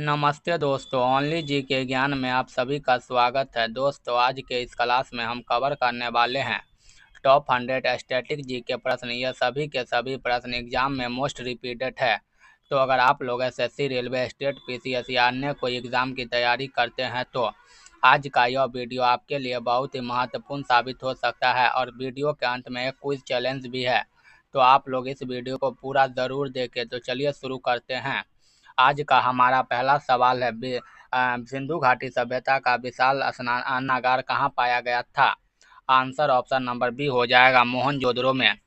नमस्ते दोस्तों, ओनली जी के ज्ञान में आप सभी का स्वागत है। दोस्तों, आज के इस क्लास में हम कवर करने वाले हैं टॉप 100 स्टैटिक जी के प्रश्न। यह सभी के सभी प्रश्न एग्जाम में मोस्ट रिपीटेड है। तो अगर आप लोग एसएससी, रेलवे, स्टेट, पीसीएस या अन्य कोई एग्ज़ाम की तैयारी करते हैं तो आज का यह वीडियो आपके लिए बहुत ही महत्वपूर्ण साबित हो सकता है। और वीडियो के अंत में एक क्विज चैलेंज भी है, तो आप लोग इस वीडियो को पूरा ज़रूर देखें। तो चलिए शुरू करते हैं। आज का हमारा पहला सवाल है, सिंधु घाटी सभ्यता का विशाल स्नानागार कहाँ पाया गया था? आंसर ऑप्शन नंबर बी हो जाएगा मोहनजोदड़ो में।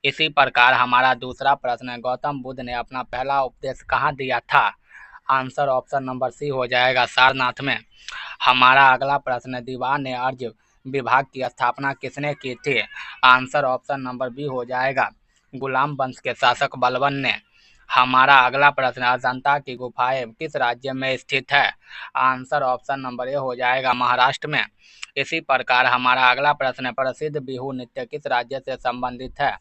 इसी प्रकार हमारा दूसरा प्रश्न है, गौतम बुद्ध ने अपना पहला उपदेश कहाँ दिया था? आंसर ऑप्शन नंबर सी हो जाएगा सारनाथ में। हमारा अगला प्रश्न है, दीवान अर्ज विभाग की स्थापना किसने की थी? आंसर ऑप्शन नंबर बी हो जाएगा गुलाम वंश के शासक बलबन ने। हमारा अगला प्रश्न, अजंता की गुफाएं किस राज्य में स्थित है? आंसर ऑप्शन नंबर ए हो जाएगा महाराष्ट्र में। इसी प्रकार हमारा अगला प्रश्न, प्रसिद्ध बिहू नृत्य किस राज्य से संबंधित है?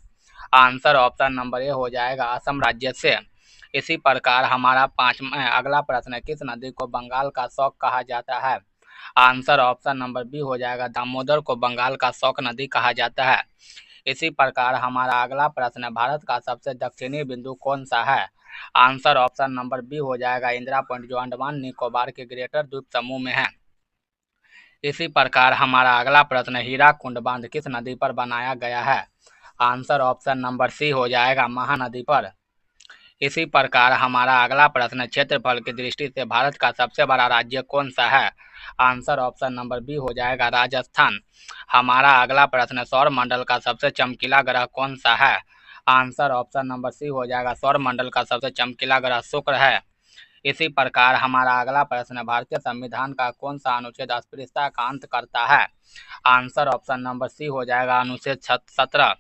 आंसर ऑप्शन नंबर ए हो जाएगा असम राज्य से। इसी प्रकार हमारा अगला प्रश्न, किस नदी को बंगाल का शौक कहा जाता है? आंसर ऑप्शन नंबर बी हो जाएगा दामोदर को बंगाल का शौक नदी कहा जाता है। इसी प्रकार हमारा अगला प्रश्न, भारत का सबसे दक्षिणी बिंदु कौन सा है? आंसर ऑप्शन नंबर बी हो जाएगा इंदिरा पॉइंट, जो अंडमान निकोबार के ग्रेटर द्वीप समूह में है। इसी प्रकार हमारा अगला प्रश्न, हीराकुंड बांध किस नदी पर बनाया गया है? आंसर ऑप्शन नंबर सी हो जाएगा महानदी पर। इसी प्रकार हमारा अगला प्रश्न, क्षेत्रफल की दृष्टि से भारत का सबसे बड़ा राज्य कौन सा है? आंसर ऑप्शन नंबर बी हो जाएगा राजस्थान। हमारा अगला प्रश्न, सौर मंडल का सबसे चमकीला ग्रह कौन सा है? आंसर ऑप्शन नंबर सी हो जाएगा सौर मंडल का सबसे चमकीला ग्रह शुक्र है। इसी प्रकार हमारा अगला प्रश्न, भारतीय संविधान का कौन सा अनुच्छेद अस्पृश्यता का अंत करता है? आंसर ऑप्शन नंबर सी हो जाएगा अनुच्छेद 17।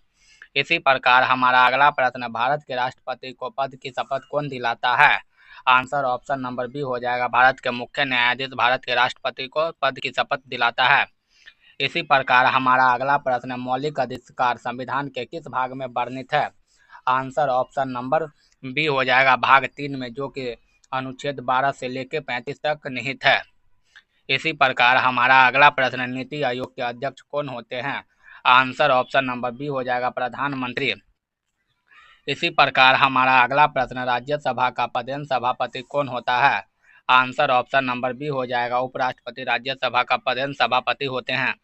इसी प्रकार हमारा अगला प्रश्न, भारत के राष्ट्रपति को पद की शपथ कौन दिलाता है? आंसर ऑप्शन नंबर बी हो जाएगा भारत के मुख्य न्यायाधीश भारत के राष्ट्रपति को पद की शपथ दिलाता है। इसी प्रकार हमारा अगला प्रश्न, मौलिक अधिकार संविधान के किस भाग में वर्णित है? आंसर ऑप्शन नंबर बी हो जाएगा भाग 3 में, जो कि अनुच्छेद 12 से लेकर 35 तक निहित है। इसी प्रकार हमारा अगला प्रश्न, नीति आयोग के अध्यक्ष कौन होते हैं? आंसर ऑप्शन नंबर बी हो जाएगा प्रधानमंत्री। इसी प्रकार हमारा अगला प्रश्न, राज्यसभा का पदेन सभापति कौन होता है? आंसर ऑप्शन नंबर बी हो जाएगा उपराष्ट्रपति राज्यसभा का पदेन सभापति होते हैं।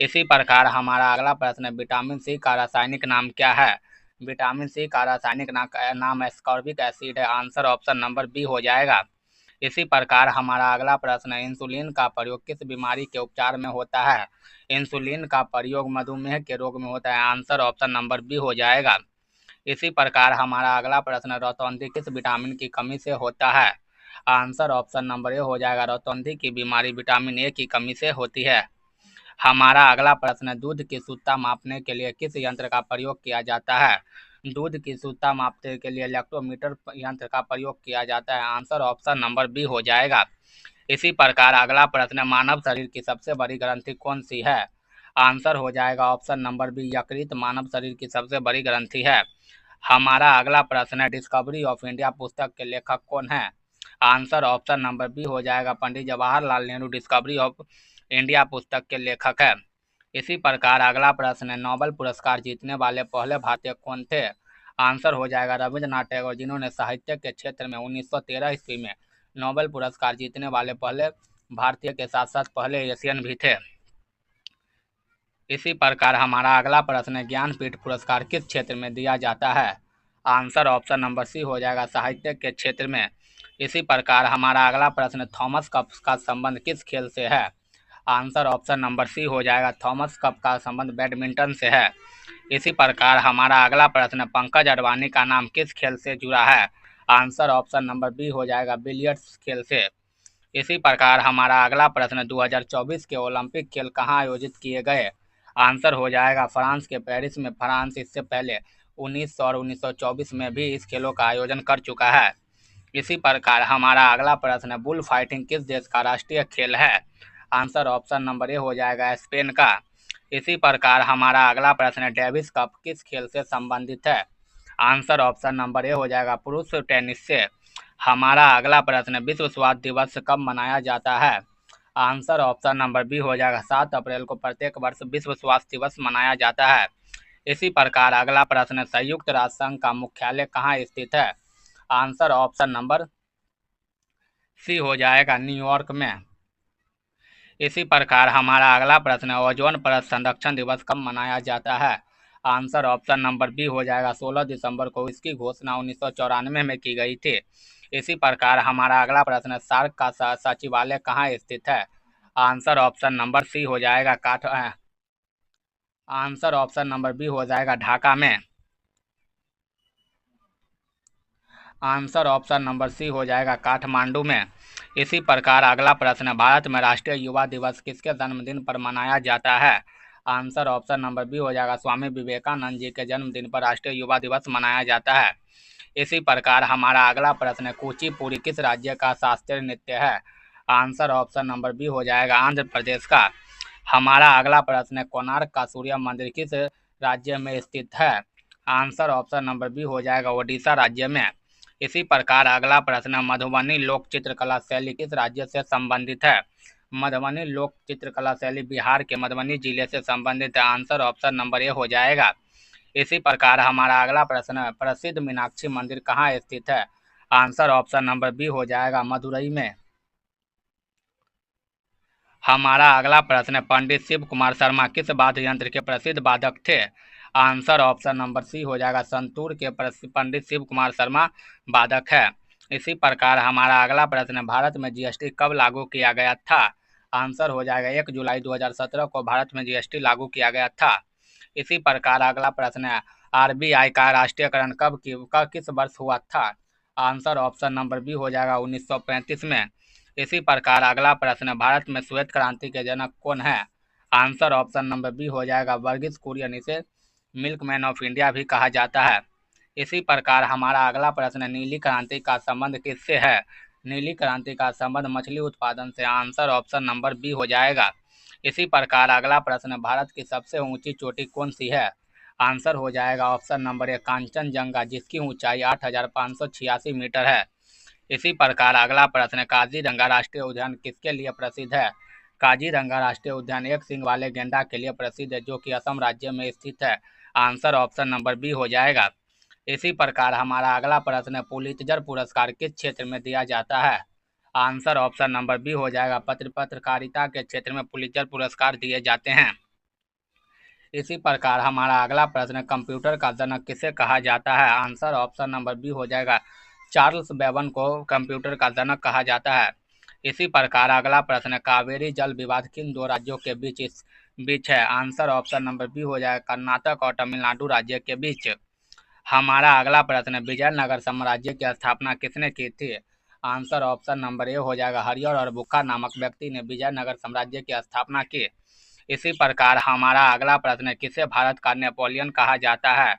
इसी प्रकार हमारा अगला प्रश्न, विटामिन सी का रासायनिक नाम क्या है? विटामिन सी का रासायनिक नाम एस्कॉर्बिक एसिड है। आंसर ऑप्शन नंबर बी हो जाएगा। इसी प्रकार हमारा अगला प्रश्न, इंसुलिन का प्रयोग किस बीमारी के उपचार में होता है? इंसुलिन का प्रयोग मधुमेह के रोग में होता है। आंसर ऑप्शन नंबर बी हो जाएगा। इसी प्रकार हमारा अगला प्रश्न, रतौंधी किस विटामिन की कमी से होता है? आंसर ऑप्शन नंबर ए हो जाएगा रतौंधी की बीमारी विटामिन ए की कमी से होती है। हमारा अगला प्रश्न, दूध की शुद्धता मापने के लिए किस यंत्र का प्रयोग किया जाता है? दूध की शुद्धता मापने के लिए लैक्टोमीटर यंत्र का प्रयोग किया जाता है। आंसर ऑप्शन नंबर बी हो जाएगा। इसी प्रकार अगला प्रश्न, मानव शरीर की सबसे बड़ी ग्रंथि कौन सी है? आंसर हो जाएगा ऑप्शन नंबर बी, यकृत मानव शरीर की सबसे बड़ी ग्रंथि है। हमारा अगला प्रश्न है, डिस्कवरी ऑफ इंडिया पुस्तक के लेखक कौन है? आंसर ऑप्शन नंबर बी हो जाएगा Pandit Jawaharlal Nehru discovery of India पुस्तक के लेखक है। इसी प्रकार अगला प्रश्न है, नोबेल पुरस्कार जीतने वाले पहले भारतीय कौन थे? आंसर हो जाएगा रविंद्रनाथ टैगोर, जिन्होंने साहित्य के क्षेत्र में 1913 ईस्वी में नोबेल पुरस्कार जीतने वाले पहले भारतीय के साथ साथ पहले एशियन भी थे। इसी प्रकार हमारा अगला प्रश्न है, ज्ञानपीठ पुरस्कार किस क्षेत्र में दिया जाता है? आंसर ऑप्शन नंबर सी हो जाएगा साहित्य के क्षेत्र में। इसी प्रकार हमारा अगला प्रश्न, थॉमस कप का संबंध किस खेल से है? आंसर ऑप्शन नंबर सी हो जाएगा थॉमस कप का संबंध बैडमिंटन से है। इसी प्रकार हमारा अगला प्रश्न, पंकज अडवाणी का नाम किस खेल से जुड़ा है? आंसर ऑप्शन नंबर बी हो जाएगा बिलियर्ड्स खेल से। इसी प्रकार हमारा अगला प्रश्न, 2024 के ओलंपिक खेल कहाँ आयोजित किए गए? आंसर हो जाएगा फ्रांस के पेरिस में। फ्रांस इससे पहले 1900 और 1924 में भी इस खेलों का आयोजन कर चुका है। इसी प्रकार हमारा अगला प्रश्न, बुल फाइटिंग किस देश का राष्ट्रीय खेल है? आंसर ऑप्शन नंबर ए हो जाएगा स्पेन का। इसी प्रकार हमारा अगला प्रश्न, डेविस कप किस खेल से संबंधित है? आंसर ऑप्शन नंबर ए हो जाएगा पुरुष टेनिस से। हमारा अगला प्रश्न, विश्व स्वास्थ्य दिवस कब मनाया जाता है? आंसर ऑप्शन नंबर बी हो जाएगा 7 अप्रैल को प्रत्येक वर्ष विश्व स्वास्थ्य दिवस मनाया जाता है। इसी प्रकार अगला प्रश्न, संयुक्त राष्ट्र संघ का मुख्यालय कहाँ स्थित है? आंसर ऑप्शन नंबर सी हो जाएगा न्यूयॉर्क में। इसी प्रकार हमारा अगला प्रश्न, ओजोन परत संरक्षण दिवस कब मनाया जाता है? आंसर ऑप्शन नंबर बी हो जाएगा 16 दिसंबर को। इसकी घोषणा 1994 में की गई थी। इसी प्रकार हमारा अगला प्रश्न, सार्क का सचिवालय कहाँ स्थित है? आंसर ऑप्शन नंबर सी हो जाएगा आंसर ऑप्शन नंबर बी हो जाएगा ढाका में। आंसर ऑप्शन नंबर सी हो जाएगा काठमांडू में। इसी प्रकार अगला प्रश्न, भारत में राष्ट्रीय युवा दिवस किसके जन्मदिन पर मनाया जाता है? आंसर ऑप्शन नंबर बी हो जाएगा स्वामी विवेकानंद जी के जन्मदिन पर राष्ट्रीय युवा दिवस मनाया जाता है। इसी प्रकार हमारा अगला प्रश्न, कुचिपुड़ी किस राज्य का शास्त्रीय नृत्य है? आंसर ऑप्शन नंबर बी हो जाएगा आंध्र प्रदेश का। हमारा अगला प्रश्न, कोणार्क का सूर्य मंदिर किस राज्य में स्थित है? आंसर ऑप्शन नंबर बी हो जाएगा ओडिशा राज्य में। इसी प्रकार अगला प्रश्न, मधुबनी लोक चित्रकला शैली किस राज्य से संबंधित है? मधुबनी लोक चित्रकला शैली बिहार के मधुबनी जिले से संबंधित है। आंसर ऑप्शन नंबर ए हो जाएगा। इसी प्रकार हमारा अगला प्रश्न, प्रसिद्ध मीनाक्षी मंदिर कहाँ स्थित है? आंसर ऑप्शन नंबर बी हो जाएगा मदुरई में। हमारा अगला प्रश्न, पंडित शिव कुमार शर्मा किस वाद्य यंत्र के प्रसिद्ध वादक थे? आंसर ऑप्शन नंबर सी हो जाएगा संतूर के पंडित शिव कुमार शर्मा वादक है। इसी प्रकार हमारा अगला प्रश्न, भारत में जीएसटी कब लागू किया गया था? आंसर हो जाएगा 1 जुलाई 2017 को भारत में जीएसटी लागू किया गया था। इसी प्रकार अगला प्रश्न, आरबीआई का राष्ट्रीयकरण किस वर्ष हुआ था? आंसर ऑप्शन नंबर बी हो जाएगा 1935 में। इसी प्रकार अगला प्रश्न, भारत में श्वेत क्रांति के जनक कौन है? आंसर ऑप्शन नंबर बी हो जाएगा वर्गीज कुरियन। इसे मिल्कमैन ऑफ इंडिया भी कहा जाता है। इसी प्रकार हमारा अगला प्रश्न, नीली क्रांति का संबंध किससे है? नीली क्रांति का संबंध मछली उत्पादन से। आंसर ऑप्शन नंबर बी हो जाएगा। इसी प्रकार अगला प्रश्न, भारत की सबसे ऊंची चोटी कौन सी है? आंसर हो जाएगा ऑप्शन नंबर ए कांचनजंगा, जिसकी ऊंचाई 8,586 मीटर है। इसी प्रकार अगला प्रश्न, काजीरंगा राष्ट्रीय उद्यान किसके लिए प्रसिद्ध है? काजीरंगा राष्ट्रीय उद्यान एक सींग वाले गेंडा के लिए प्रसिद्ध है, जो कि असम राज्य में स्थित है। आंसर ऑप्शन नंबर बी हो जाएगा। इसी प्रकार हमारा अगला प्रश्न, पुलित्जर पुरस्कार किस क्षेत्र में दिया जाता है? आंसर ऑप्शन नंबर बी हो जाएगा पत्रकारिता के क्षेत्र में पुलित्जर पुरस्कार दिए जाते हैं। इसी प्रकार हमारा अगला प्रश्न, कंप्यूटर का जनक किसे कहा जाता है? आंसर ऑप्शन नंबर बी हो जाएगा चार्ल्स बेबन को कंप्यूटर का जनक कहा जाता है। इसी प्रकार अगला प्रश्न, कावेरी जल विवाद किन दो राज्यों के बीच है? आंसर ऑप्शन नंबर बी हो जाएगा कर्नाटक और तमिलनाडु राज्य के बीच। हमारा अगला प्रश्न, विजयनगर साम्राज्य की स्थापना किसने की थी? आंसर ऑप्शन नंबर ए हो जाएगा हरिहर और बुक्का नामक व्यक्ति ने विजयनगर साम्राज्य की स्थापना की। इसी प्रकार हमारा अगला प्रश्न, किसे भारत का नेपोलियन कहा जाता है?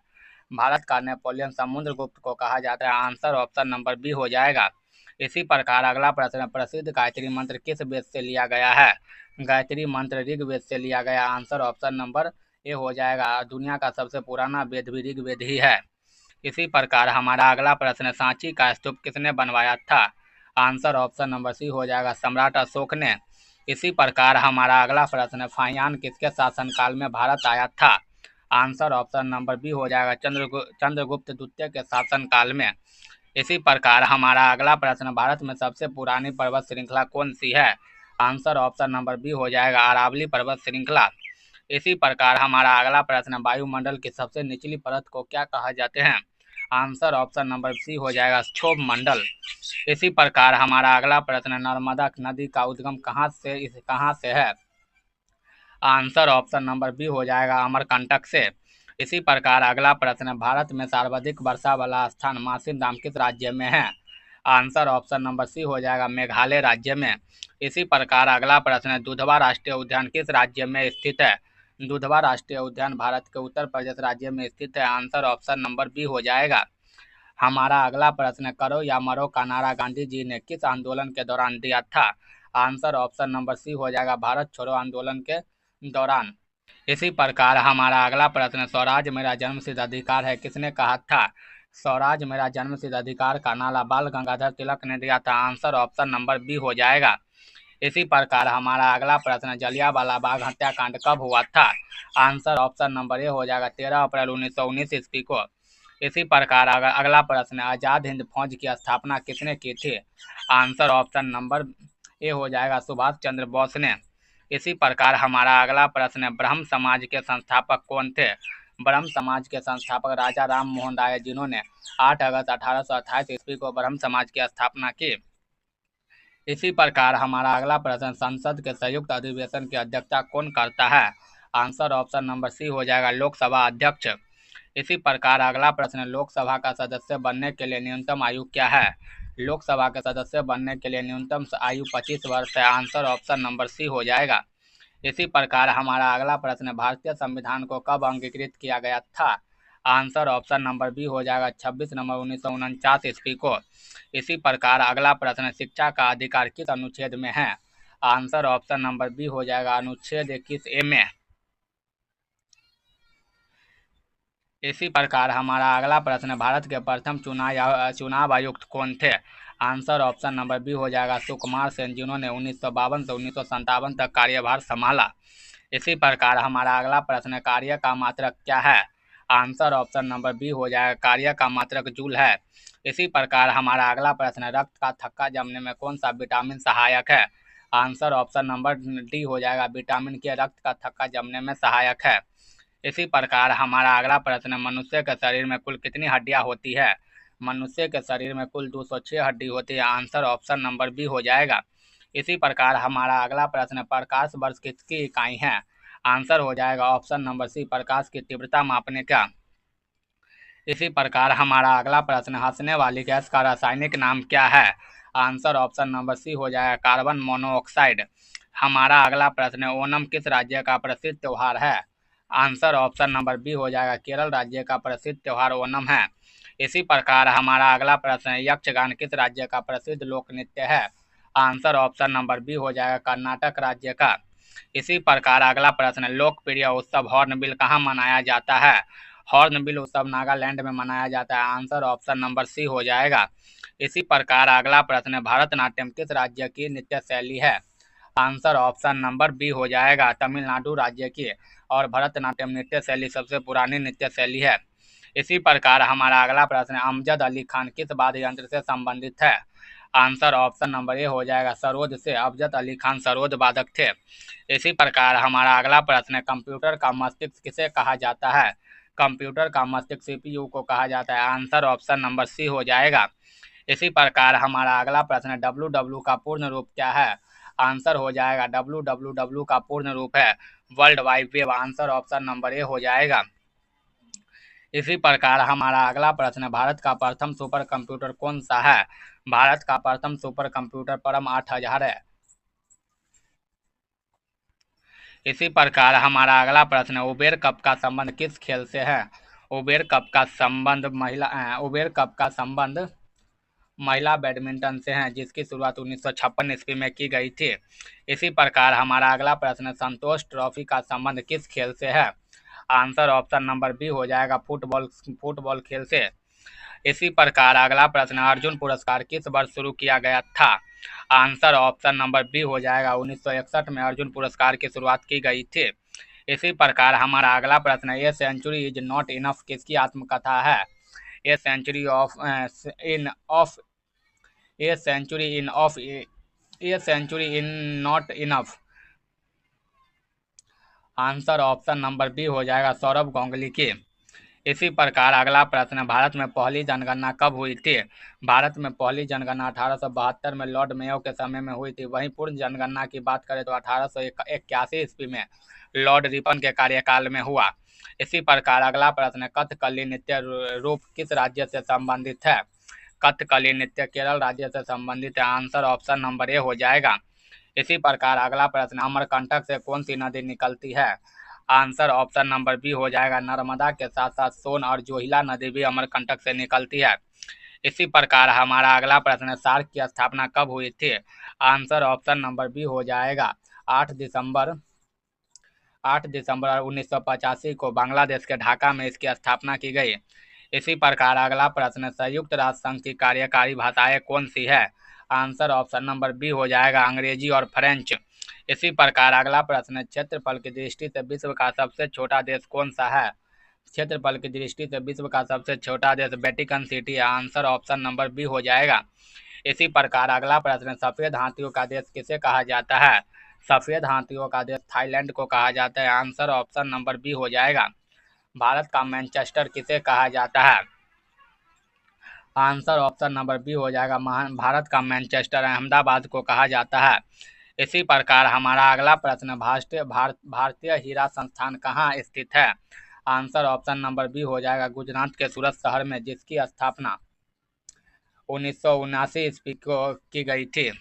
भारत का नेपोलियन समुद्रगुप्त को कहा जाता है। आंसर ऑप्शन नंबर बी हो जाएगा। इसी प्रकार अगला प्रश्न, प्रसिद्ध गायत्री मंत्र किस वेद से लिया गया है? गायत्री मंत्र ऋग्वेद से लिया गया। आंसर ऑप्शन नंबर ए हो जाएगा। दुनिया का सबसे पुराना वेद भी ऋग्वेद ही है। इसी प्रकार हमारा अगला प्रश्न, सांची का स्तूप किसने बनवाया था? आंसर ऑप्शन नंबर सी हो जाएगा सम्राट अशोक ने। इसी प्रकार हमारा अगला प्रश्न, फाहियान किसके शासनकाल में भारत आया था? आंसर ऑप्शन नंबर बी हो जाएगा चंद्रगुप्त द्वितीय के शासनकाल में। इसी प्रकार हमारा अगला प्रश्न, भारत में सबसे पुरानी पर्वत श्रृंखला कौन सी है? आंसर ऑप्शन नंबर बी हो जाएगा अरावली पर्वत श्रृंखला। इसी प्रकार हमारा अगला प्रश्न, वायुमंडल की सबसे निचली परत को क्या कहा जाते हैं? आंसर ऑप्शन नंबर सी हो जाएगा क्षोभ मंडल। इसी प्रकार हमारा अगला प्रश्न, नर्मदा नदी का उद्गम कहाँ से है? आंसर ऑप्शन नंबर बी हो जाएगा अमरकंटक से। इसी प्रकार अगला प्रश्न, भारत में सर्वाधिक वर्षा वाला स्थान मासिन धाम किस राज्य में है? आंसर ऑप्शन नंबर सी हो जाएगा मेघालय राज्य में। इसी प्रकार अगला प्रश्न, दुधवा राष्ट्रीय उद्यान किस राज्य में स्थित है? दुधवा राष्ट्रीय उद्यान भारत के उत्तर प्रदेश राज्य में स्थित है। आंसर ऑप्शन नंबर बी हो जाएगा। हमारा अगला प्रश्न, करो या मरो का नारा गांधी जी ने किस आंदोलन के दौरान दिया था? आंसर ऑप्शन नंबर सी हो जाएगा भारत छोड़ो आंदोलन के दौरान। इसी प्रकार हमारा अगला प्रश्न, स्वराज मेरा जन्मसिद्ध अधिकार है किसने कहा था? स्वराज मेरा जन्मसिद्ध अधिकार का नारा बाल गंगाधर तिलक ने दिया था। आंसर ऑप्शन नंबर बी हो जाएगा। इसी प्रकार हमारा अगला प्रश्न, जलियांवाला बाग हत्याकांड कब हुआ था? आंसर ऑप्शन नंबर ए हो जाएगा 13 अप्रैल 1919 ईस्वी को। इसी प्रकार अगला प्रश्न, आजाद हिंद फौज की स्थापना किसने की थी? आंसर ऑप्शन नंबर ए हो जाएगा सुभाष चंद्र बोस ने। इसी प्रकार हमारा अगला प्रश्न, ब्रह्म समाज के संस्थापक कौन थे? ब्रह्म समाज के संस्थापक राजा राम मोहन राय, जिन्होंने 8 अगस्त 1828 ईस्वी को ब्रह्म समाज की स्थापना की। इसी प्रकार हमारा अगला प्रश्न, संसद के संयुक्त अधिवेशन की अध्यक्षता कौन करता है? आंसर ऑप्शन नंबर सी हो जाएगा लोकसभा अध्यक्ष। इसी प्रकार अगला प्रश्न, लोकसभा का सदस्य बनने के लिए न्यूनतम आयु क्या है? लोकसभा के सदस्य बनने के लिए न्यूनतम आयु 25 वर्ष है। आंसर ऑप्शन नंबर सी हो जाएगा। इसी प्रकार हमारा अगला प्रश्न, भारतीय संविधान को कब अंगीकृत किया गया था? आंसर ऑप्शन नंबर बी हो जाएगा 26 नवंबर 1949 ईस्वी को। इसी प्रकार अगला प्रश्न, शिक्षा का अधिकार किस अनुच्छेद में है? आंसर ऑप्शन नंबर बी हो जाएगा अनुच्छेद 21A में। इसी प्रकार हमारा अगला प्रश्न, भारत के प्रथम चुनाव आयुक्त कौन थे? आंसर ऑप्शन नंबर बी हो जाएगा सुकुमार सेन, जिन्होंने 1952 से 1957 तक कार्यभार संभाला। इसी प्रकार हमारा अगला प्रश्न, कार्य का मात्रक क्या है? आंसर ऑप्शन नंबर बी हो जाएगा कार्य का मात्रक जूल है। इसी प्रकार हमारा अगला प्रश्न, रक्त का थक्का जमने में कौन सा विटामिन सहायक है? आंसर ऑप्शन नंबर डी हो जाएगा विटामिन के रक्त का थक्का जमने में सहायक है। इसी प्रकार हमारा अगला प्रश्न, मनुष्य के शरीर में कुल कितनी हड्डियां होती है? मनुष्य के शरीर में कुल 206 हड्डी होती है। आंसर ऑप्शन नंबर बी हो जाएगा। इसी प्रकार हमारा अगला प्रश्न, प्रकाश वर्ष किसकी इकाई है? आंसर हो जाएगा ऑप्शन नंबर सी प्रकाश की तीव्रता मापने का। इसी प्रकार हमारा अगला प्रश्न, हंसने वाली गैस का रासायनिक नाम क्या है? आंसर ऑप्शन नंबर सी हो जाएगा कार्बन मोनोऑक्साइड। हमारा अगला प्रश्न, ओणम किस राज्य का प्रसिद्ध त्यौहार है? आंसर ऑप्शन नंबर बी हो जाएगा केरल राज्य का प्रसिद्ध त्यौहार ओणम है। इसी प्रकार हमारा अगला प्रश्न, यक्षगान किस राज्य का प्रसिद्ध लोक नृत्य है? आंसर ऑप्शन नंबर बी हो जाएगा कर्नाटक राज्य का। इसी प्रकार अगला प्रश्न, लोकप्रिय उत्सव हॉर्नबिल कहाँ मनाया जाता है? हॉर्नबिल उत्सव नागालैंड में मनाया जाता है। आंसर ऑप्शन नंबर सी हो जाएगा। इसी प्रकार अगला प्रश्न, भरतनाट्यम किस राज्य की नृत्य शैली है? आंसर ऑप्शन नंबर बी हो जाएगा तमिलनाडु राज्य की, और भरतनाट्यम नृत्य शैली सबसे पुरानी नृत्य शैली है। इसी प्रकार हमारा अगला प्रश्न, अमजद अली खान किस वाद्य यंत्र से संबंधित है? आंसर ऑप्शन नंबर ए हो जाएगा सरोद से। अमजद अली खान सरोद वादक थे। इसी प्रकार हमारा अगला प्रश्न, कंप्यूटर का मस्तिष्क किसे कहा जाता है? कंप्यूटर का मस्तिष्क सीपीयू को कहा जाता है। आंसर ऑप्शन नंबर सी हो जाएगा। इसी प्रकार हमारा अगला प्रश्न, www का पूर्ण रूप क्या है? आंसर हो जाएगा www का पूर्ण रूप है world wide web. Answer option number A हो जाएगा। इसी प्रकार हमारा अगला प्रश्न, भारत का प्रथम सुपर कंप्यूटर कौन सा है? भारत का प्रथम सुपर कंप्यूटर परम 8000 है। इसी प्रकार हमारा अगला प्रश्न, उबेर कप का संबंध किस खेल से है? उबेर कप का संबंध महिला बैडमिंटन से है, जिसकी शुरुआत 1956 ईस्वी में की गई थी। इसी प्रकार हमारा अगला प्रश्न, संतोष ट्रॉफी का संबंध किस खेल से है? आंसर ऑप्शन नंबर बी हो जाएगा फुटबॉल खेल से। इसी प्रकार अगला प्रश्न, अर्जुन पुरस्कार किस वर्ष शुरू किया गया था? आंसर ऑप्शन नंबर बी हो जाएगा 1961 में अर्जुन पुरस्कार की शुरुआत की गई थी। इसी प्रकार हमारा अगला प्रश्न, a century is not enough किसकी आत्मकथा है? A century in not enough. Answer option number B हो जाएगा सौरभ गांगुली की। इसी प्रकार अगला प्रश्न, भारत में पहली जनगणना कब हुई थी? भारत में पहली जनगणना 1872 में लॉर्ड मेयो के समय में हुई थी। वहीं पूर्ण जनगणना की बात करें तो 1881 ईस्वी में लॉर्ड रिपन के कार्यकाल में हुआ। इसी प्रकार अगला प्रश्न, कथकली नृत्य रूप किस राज्य से संबंधित है? कथकली नृत्य केरल राज्य से संबंधित है। आंसर ऑप्शन नंबर ए हो जाएगा। इसी प्रकार अगला प्रश्न, अमरकंटक से कौन सी नदी निकलती है? आंसर ऑप्शन नंबर बी हो जाएगा नर्मदा के साथ साथ सोन और जोहिला नदी भी अमरकंटक से निकलती है। इसी प्रकार हमारा अगला प्रश्न, सार्क की स्थापना कब हुई थी? आंसर ऑप्शन नंबर बी हो जाएगा 8 दिसंबर 1985 को बांग्लादेश के ढाका में इसकी स्थापना की गई। इसी प्रकार अगला प्रश्न, संयुक्त राष्ट्र संघ की कार्यकारी भाषाएं कौन सी है? आंसर ऑप्शन नंबर बी हो जाएगा अंग्रेजी और फ्रेंच। इसी प्रकार अगला प्रश्न, क्षेत्रफल की दृष्टि से विश्व का सबसे छोटा देश कौन सा है? क्षेत्रफल की दृष्टि से विश्व का सबसे छोटा देश वेटिकन सिटी है। आंसर ऑप्शन नंबर बी हो जाएगा। इसी प्रकार अगला प्रश्न, सफेद हाथियों का देश किसे कहा जाता है? सफेद हाथियों का देश थाईलैंड को कहा जाता है। आंसर ऑप्शन नंबर बी हो जाएगा। भारत का मैनचेस्टर किसे कहा जाता है? आंसर ऑप्शन नंबर बी हो जाएगा। भारत का मैनचेस्टर अहमदाबाद को कहा जाता है। इसी प्रकार हमारा अगला प्रश्न, भारतीय हीरा संस्थान कहाँ स्थित है? आंसर ऑप्शन नंबर बी हो जाएगा गुजरात के सूरत शहर में, जिसकी स्थापना 1979 ईस्वी को की गई थी।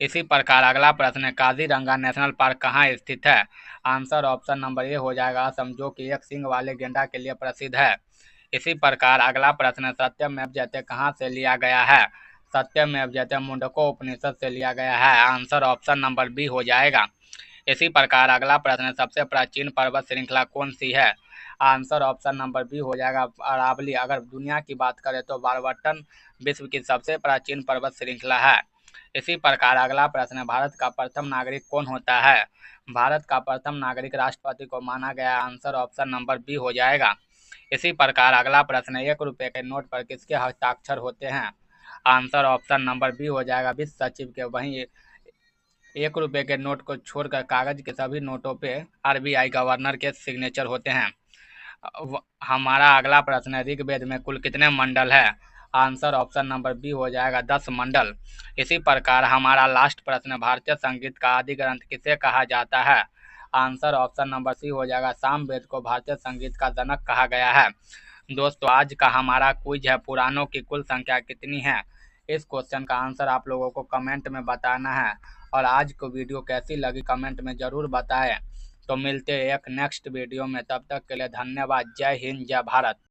इसी प्रकार अगला प्रश्न, काजीरंगा नेशनल पार्क कहाँ स्थित है? आंसर ऑप्शन नंबर ए हो जाएगा असम, जो कि एक सींग वाले गेंडा के लिए प्रसिद्ध है। इसी प्रकार अगला प्रश्न, सत्यमेव जयते कहाँ से लिया गया है? सत्यमेव जयते मुंडको उपनिषद से लिया गया है। आंसर ऑप्शन नंबर बी हो जाएगा। इसी प्रकार अगला प्रश्न, सबसे प्राचीन पर्वत श्रृंखला कौन सी है? आंसर ऑप्शन नंबर बी हो जाएगा अरावली। अगर दुनिया की बात करें तो बारवटन विश्व की सबसे प्राचीन पर्वत श्रृंखला है। इसी प्रकार अगला प्रश्न, भारत का प्रथम नागरिक कौन होता है? भारत का प्रथम नागरिक राष्ट्रपति को माना गया। आंसर ऑप्शन नंबर बी हो जाएगा। इसी प्रकार अगला प्रश्न, 1 रुपये के नोट पर किसके हस्ताक्षर होते हैं? आंसर ऑप्शन नंबर बी हो जाएगा वित्त सचिव के। वहीं 1 रुपये के नोट को छोड़कर कागज के सभी नोटों पे आरबीआई गवर्नर के सिग्नेचर होते हैं। हमारा अगला प्रश्न है, ऋग्वेद में कुल कितने मंडल है? आंसर ऑप्शन नंबर बी हो जाएगा 10 मंडल। इसी प्रकार हमारा लास्ट प्रश्न, भारतीय संगीत का आदि ग्रंथ किसे कहा जाता है? आंसर ऑप्शन नंबर सी हो जाएगा सामवेद को भारतीय संगीत का जनक कहा गया है। दोस्तों, आज का हमारा क्विज है, पुराणों की कुल संख्या कितनी है? इस क्वेश्चन का आंसर आप लोगों को कमेंट में बताना है। और आज को वीडियो कैसी लगी कमेंट में ज़रूर बताएं। तो मिलते हैं एक नेक्स्ट वीडियो में, तब तक के लिए धन्यवाद। जय हिंद, जय भारत।